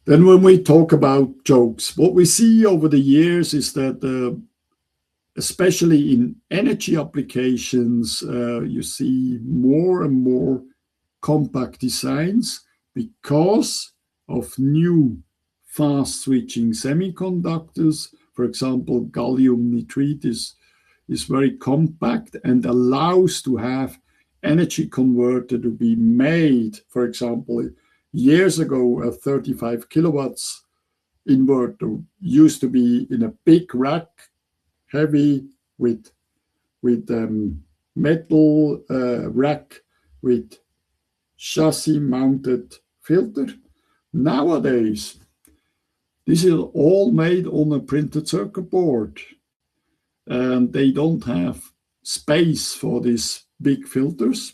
Then when we talk about chokes, what we see over the years is that especially in energy applications, you see more and more compact designs because of new fast switching semiconductors. For example, gallium nitride is very compact and allows to have energy converter to be made. For example, years ago, a 35 kilowatts inverter used to be in a big rack, heavy with metal rack with chassis mounted filter. Nowadays, this is all made on a printed circuit board, and they don't have space for these big filters,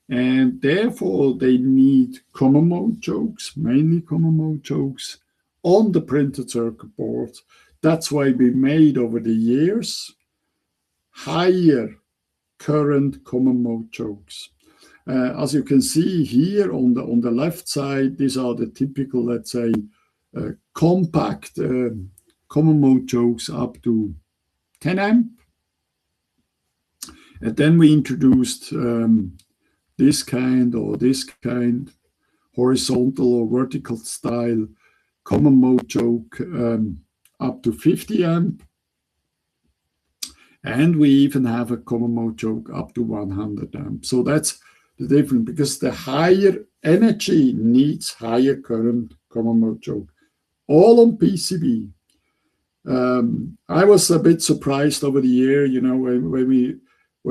and therefore they need common mode chokes, mainly common mode chokes on the printed circuit board. That's why we made over the years higher current common mode chokes. As you can see here on the left side, these are the typical, let's say, compact common mode chokes up to 10 amp. And then we introduced this kind horizontal or vertical style common mode choke up to 50 amp. And we even have a common mode choke up to 100 amp. So that's the difference, because the higher energy needs higher current common mode choke, all on PCB. I was a bit surprised over the year, you know, when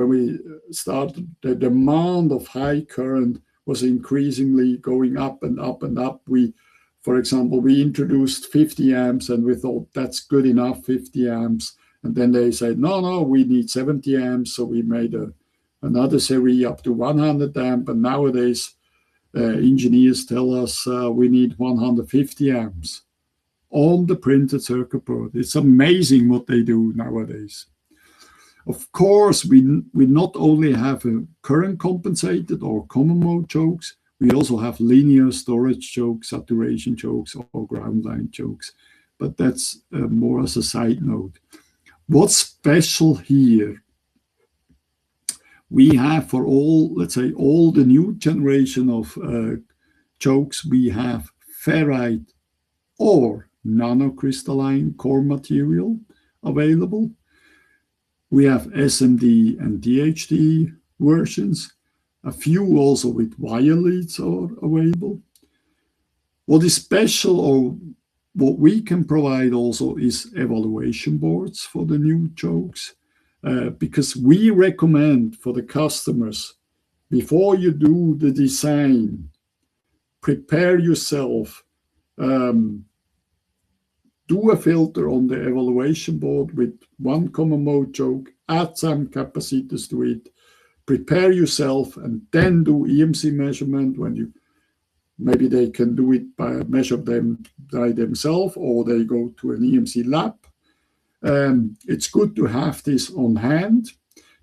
we started, the demand of high current was increasingly going up and up and up. For example, we introduced 50 amps and we thought that's good enough, 50 amps. And then they said, no, we need 70 amps. So we made another series up to 100 amp. And nowadays, engineers tell us we need 150 amps on the printed circuit board. It's amazing what they do nowadays. Of course, we not only have a current compensated or common mode chokes, we also have linear storage chokes, saturation chokes, or ground line chokes. But that's more as a side note. What's special here? We have for all, let's say, all the new generation of chokes, we have ferrite or nanocrystalline core material available. We have SMD and DHD versions. A few also with wire leads are available. What is special, or what we can provide also, is evaluation boards for the new chokes, because we recommend for the customers, before you do the design, prepare yourself, do a filter on the evaluation board with one common mode choke, add some capacitors to it, prepare yourself, and then do EMC measurement. When you, maybe they can do it by measure them by themselves, or they go to an EMC lab. It's good to have this on hand,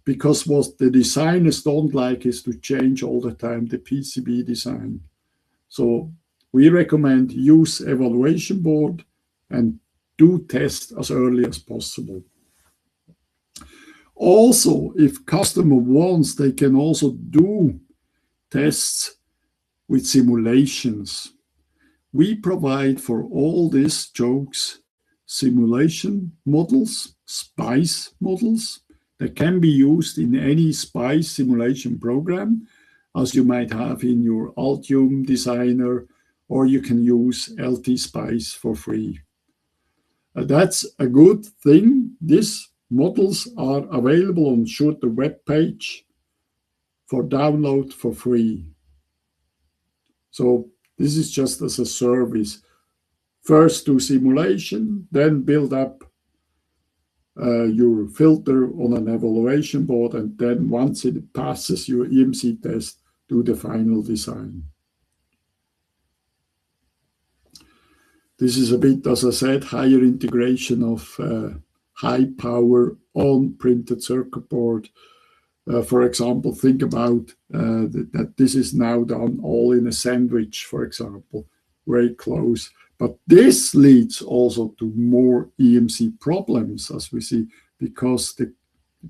because what the designers don't like is to change all the time the PCB design. So we recommend use evaluation board and do test as early as possible. Also, if customer wants, they can also do tests with simulations. We provide for all these chokes simulation models, SPICE models, that can be used in any SPICE simulation program, as you might have in your Altium designer, or you can use LT SPICE for free. That's a good thing. These models are available on Schurter webpage for download for free. So this is just as a service. First do simulation, then build up your filter on an evaluation board, and then once it passes your EMC test, do the final design. This is a bit, as I said, higher integration of high power on printed circuit board. For example, think about that this is now done all in a sandwich, for example, very close. But this leads also to more EMC problems, as we see, because the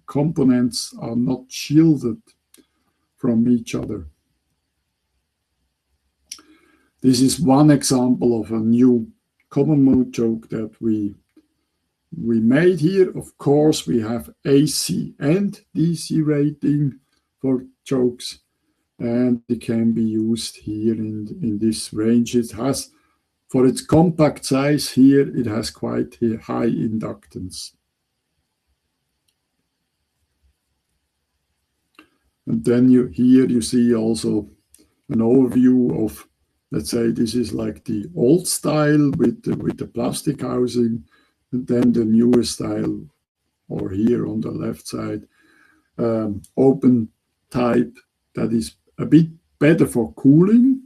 components are not shielded from each other. This is one example of a new common mode choke that we made here. Of course, we have AC and DC rating for chokes, and it can be used here in this range. It has, for its compact size here, it has quite a high inductance. And then here you see also an overview of, let's say this is like the old style with the plastic housing, and then the newer style, or here on the left side, open type, that is a bit better for cooling,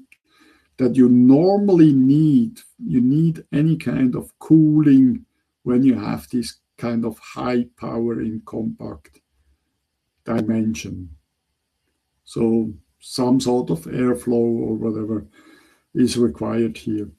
that you normally need. You need any kind of cooling when you have this kind of high power in compact dimension. So some sort of airflow or whatever is required here.